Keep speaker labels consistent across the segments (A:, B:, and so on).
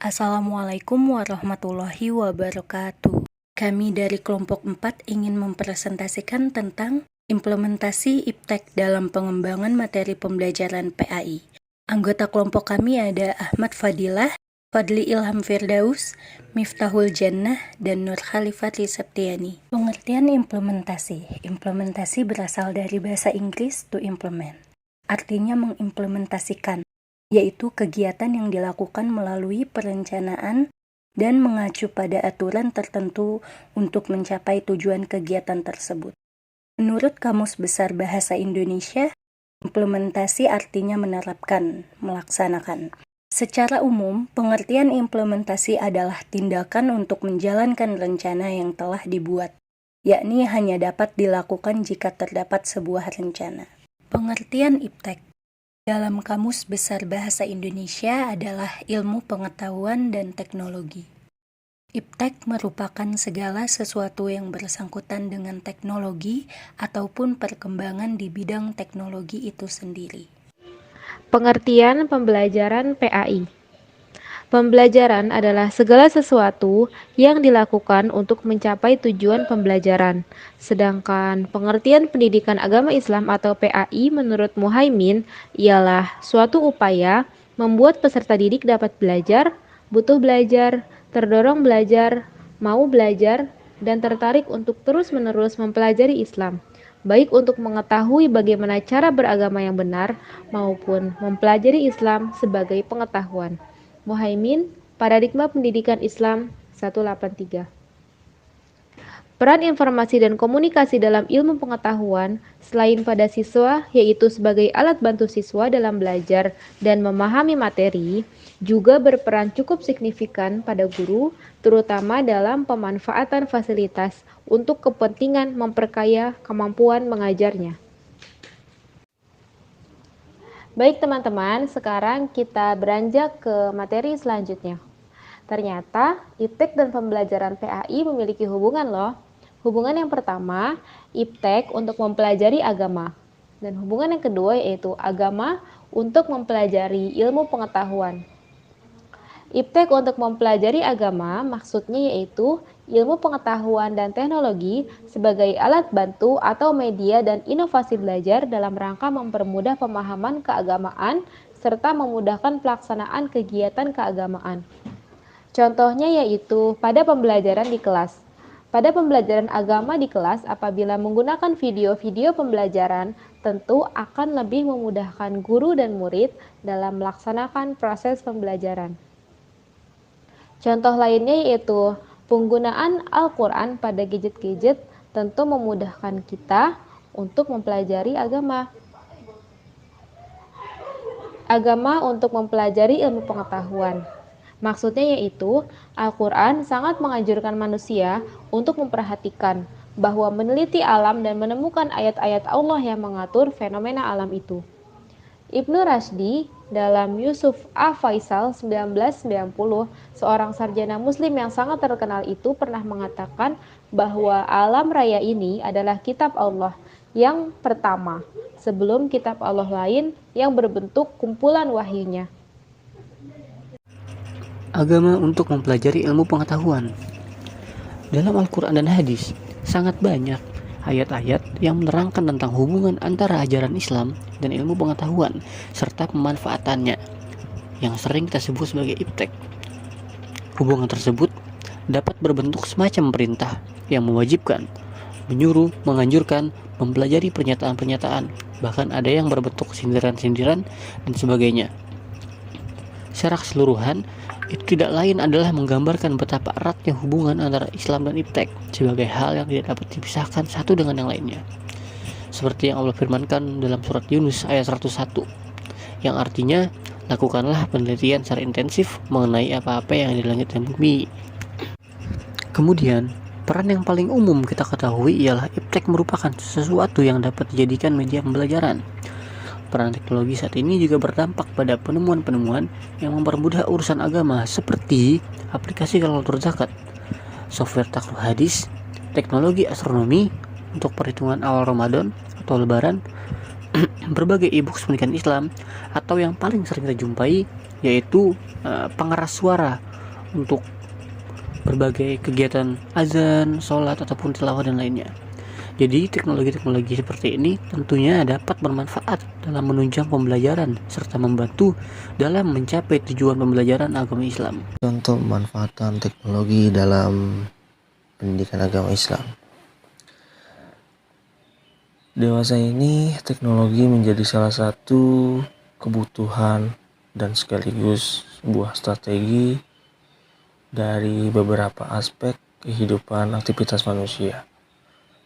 A: Assalamualaikum warahmatullahi wabarakatuh. Kami dari kelompok 4 ingin mempresentasikan tentang implementasi IPTEK dalam pengembangan materi pembelajaran PAI. Anggota kelompok kami ada Ahmad Fadilah, Fadli Ilham Firdaus, Miftahul Jannah, dan Nur Khalifati Septiani. Pengertian implementasi. Implementasi berasal dari bahasa Inggris to implement. Artinya mengimplementasikan, yaitu kegiatan yang dilakukan melalui perencanaan dan mengacu pada aturan tertentu untuk mencapai tujuan kegiatan tersebut. Menurut Kamus Besar Bahasa Indonesia, implementasi artinya menerapkan, melaksanakan. Secara umum, pengertian implementasi adalah tindakan untuk menjalankan rencana yang telah dibuat, yakni hanya dapat dilakukan jika terdapat sebuah rencana. Pengertian IPTEK dalam Kamus Besar Bahasa Indonesia adalah ilmu pengetahuan dan teknologi. IPTEK merupakan segala sesuatu yang bersangkutan dengan teknologi ataupun perkembangan di bidang teknologi itu sendiri.
B: Pengertian pembelajaran PAI. Pembelajaran adalah segala sesuatu yang dilakukan untuk mencapai tujuan pembelajaran. Sedangkan pengertian pendidikan agama Islam atau PAI menurut Muhaimin ialah suatu upaya membuat peserta didik dapat belajar, butuh belajar, terdorong belajar, mau belajar, dan tertarik untuk terus-menerus mempelajari Islam, baik untuk mengetahui bagaimana cara beragama yang benar maupun mempelajari Islam sebagai pengetahuan. Muhaimin, Paradigma Pendidikan Islam 183. Peran informasi dan komunikasi dalam ilmu pengetahuan selain pada siswa, yaitu sebagai alat bantu siswa dalam belajar dan memahami materi, juga berperan cukup signifikan pada guru, terutama dalam pemanfaatan fasilitas untuk kepentingan memperkaya kemampuan mengajarnya. Baik teman-teman, sekarang kita beranjak ke materi selanjutnya. Ternyata IPTEK dan pembelajaran PAI memiliki hubungan loh. Hubungan yang pertama, IPTEK untuk mempelajari agama. Dan hubungan yang kedua yaitu agama untuk mempelajari ilmu pengetahuan. IPTEK untuk mempelajari agama maksudnya yaitu ilmu pengetahuan dan teknologi sebagai alat bantu atau media dan inovasi belajar dalam rangka mempermudah pemahaman keagamaan serta memudahkan pelaksanaan kegiatan keagamaan. Contohnya yaitu pada pembelajaran di kelas. Pada pembelajaran agama di kelas, apabila menggunakan video-video pembelajaran, tentu akan lebih memudahkan guru dan murid dalam melaksanakan proses pembelajaran. Contoh lainnya yaitu penggunaan Al-Quran pada gadget-gadget tentu memudahkan kita untuk mempelajari agama. Agama untuk mempelajari ilmu pengetahuan. Maksudnya yaitu Al-Quran sangat menganjurkan manusia untuk memperhatikan bahwa meneliti alam dan menemukan ayat-ayat Allah yang mengatur fenomena alam itu. Ibnu Rashdi dalam Yusuf A. Faisal 1990, seorang sarjana muslim yang sangat terkenal itu pernah mengatakan bahwa alam raya ini adalah kitab Allah yang pertama, sebelum kitab Allah lain yang berbentuk kumpulan wahyunya.
C: Agama untuk mempelajari ilmu pengetahuan. Dalam Al-Quran dan hadis, sangat banyak ayat-ayat yang menerangkan tentang hubungan antara ajaran Islam dan ilmu pengetahuan serta pemanfaatannya yang sering kita sebut sebagai IPTEK. Hubungan tersebut dapat berbentuk semacam perintah yang mewajibkan, menyuruh, menganjurkan, mempelajari pernyataan-pernyataan, bahkan ada yang berbentuk sindiran-sindiran dan sebagainya. Secara keseluruhan, itu tidak lain adalah menggambarkan betapa eratnya hubungan antara Islam dan IPTEK sebagai hal yang tidak dapat dipisahkan satu dengan yang lainnya. Seperti yang Allah firmankan dalam surat Yunus ayat 101, yang artinya, lakukanlah penelitian secara intensif mengenai apa-apa yang ada di langit dan bumi. Kemudian, peran yang paling umum kita ketahui ialah IPTEK merupakan sesuatu yang dapat dijadikan media pembelajaran. Peran teknologi saat ini juga berdampak pada penemuan-penemuan yang mempermudah urusan agama seperti aplikasi kalkulator zakat, software takrib hadis, teknologi astronomi untuk perhitungan awal Ramadan atau Lebaran, berbagai e-books pendidikan Islam, atau yang paling sering kita jumpai yaitu pengeras suara untuk berbagai kegiatan azan, sholat, ataupun tilawah dan lainnya. Jadi teknologi-teknologi seperti ini tentunya dapat bermanfaat dalam menunjang pembelajaran serta membantu dalam mencapai tujuan pembelajaran agama Islam.
D: Contoh pemanfaatan teknologi dalam pendidikan agama Islam. Dewasa ini teknologi menjadi salah satu kebutuhan dan sekaligus sebuah strategi dari beberapa aspek kehidupan aktivitas manusia.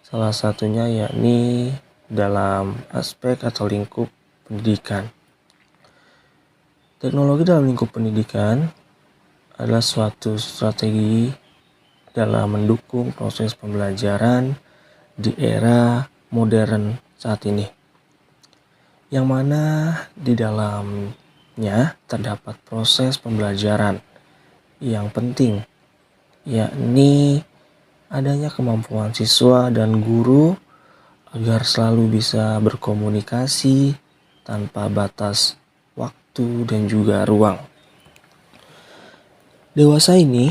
D: Salah satunya yakni dalam aspek atau lingkup pendidikan. Teknologi dalam lingkup pendidikan adalah suatu strategi dalam mendukung proses pembelajaran di era modern saat ini, yang mana di dalamnya terdapat proses pembelajaran yang penting, yakni adanya kemampuan siswa dan guru agar selalu bisa berkomunikasi tanpa batas waktu dan juga ruang. Dewasa ini,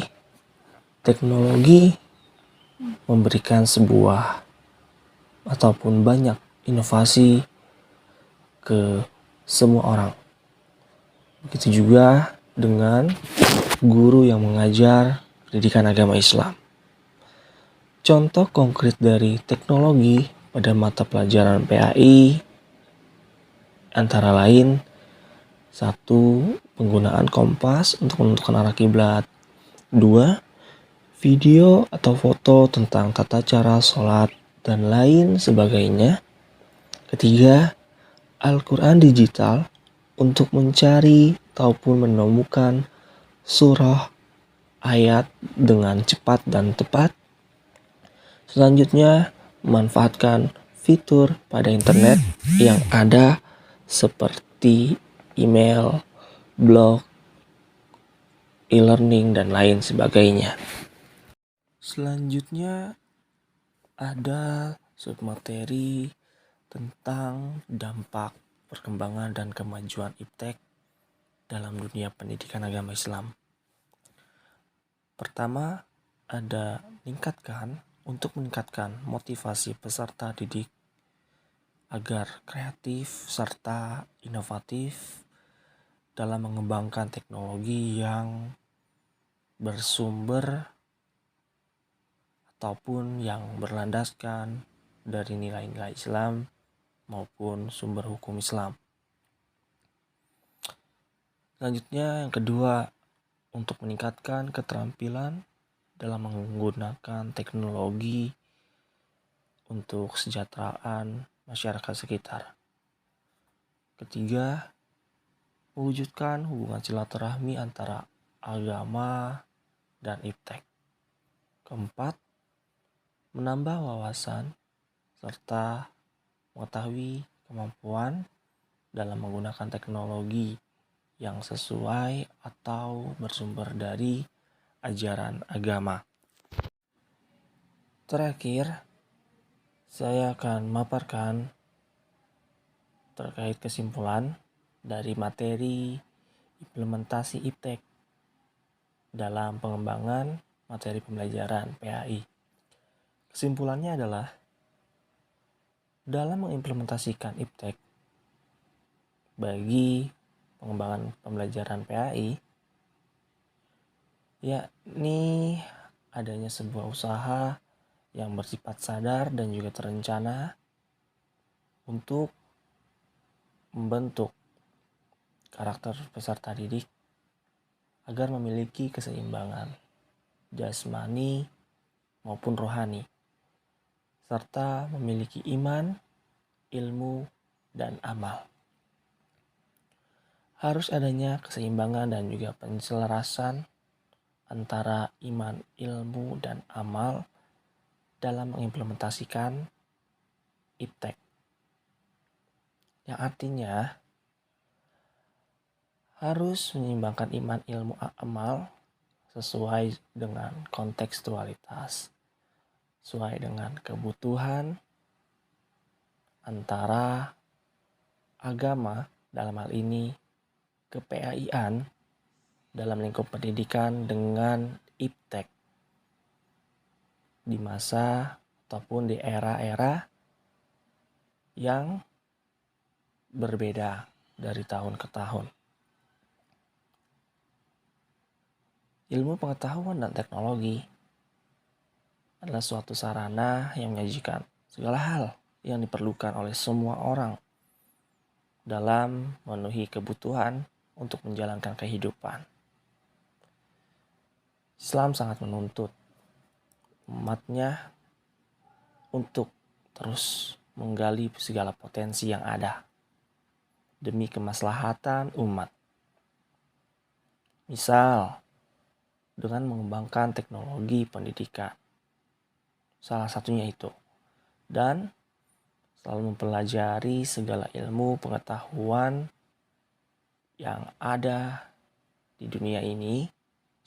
D: teknologi memberikan sebuah ataupun banyak inovasi ke semua orang. Begitu juga dengan guru yang mengajar pendidikan agama Islam. Contoh konkret dari teknologi pada mata pelajaran PAI antara lain: 1. Penggunaan kompas untuk menentukan arah kiblat. 2. Video atau foto tentang tata cara sholat dan lain sebagainya. 3. Al-Quran digital untuk mencari ataupun menemukan surah ayat dengan cepat dan tepat. Selanjutnya, memanfaatkan fitur pada internet yang ada seperti email, blog, e-learning, dan lain sebagainya. Selanjutnya, ada submateri tentang dampak perkembangan dan kemajuan iptek dalam dunia pendidikan agama Islam. Pertama, ada untuk meningkatkan motivasi peserta didik agar kreatif serta inovatif dalam mengembangkan teknologi yang bersumber ataupun yang berlandaskan dari nilai-nilai Islam maupun sumber hukum Islam. Selanjutnya, yang kedua, untuk meningkatkan keterampilan dalam menggunakan teknologi untuk kesejahteraan masyarakat sekitar. Ketiga, mewujudkan hubungan silaturahmi antara agama dan iptek. Keempat, menambah wawasan serta mengetahui kemampuan dalam menggunakan teknologi yang sesuai atau bersumber dari ajaran agama. Terakhir, saya akan memaparkan terkait kesimpulan dari materi implementasi iptek dalam pengembangan materi pembelajaran PAI. Kesimpulannya adalah, dalam mengimplementasikan iptek bagi pengembangan pembelajaran PAI, yakni adanya sebuah usaha yang bersifat sadar dan juga terencana untuk membentuk karakter peserta didik agar memiliki keseimbangan jasmani maupun rohani, serta memiliki iman, ilmu, dan amal. Harus adanya keseimbangan dan juga penselarasan antara iman, ilmu, dan amal dalam mengimplementasikan iptek. Yang artinya harus menyeimbangkan iman, ilmu, amal sesuai dengan kontekstualitas, sesuai dengan kebutuhan antara agama, dalam hal ini ke PAI-an, dalam lingkup pendidikan dengan iptek di masa ataupun di era-era yang berbeda dari tahun ke tahun. Ilmu pengetahuan dan teknologi adalah suatu sarana yang menyajikan segala hal yang diperlukan oleh semua orang dalam memenuhi kebutuhan untuk menjalankan kehidupan. Islam sangat menuntut umatnya untuk terus menggali segala potensi yang ada demi kemaslahatan umat. Misal, dengan mengembangkan teknologi pendidikan. Salah satunya itu. Dan selalu mempelajari segala ilmu pengetahuan yang ada di dunia ini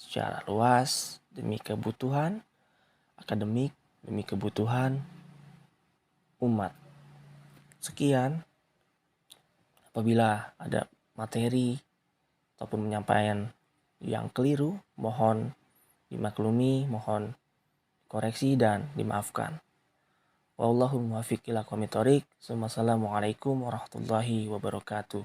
D: secara luas demi kebutuhan akademik, demi kebutuhan umat. Sekian, apabila ada materi ataupun penyampaian yang keliru, mohon dimaklumi, mohon koreksi dan dimaafkan. Wallahul muwaffiq ila aqwamit thoriq. Wassalamualaikum warahmatullahi wabarakatuh.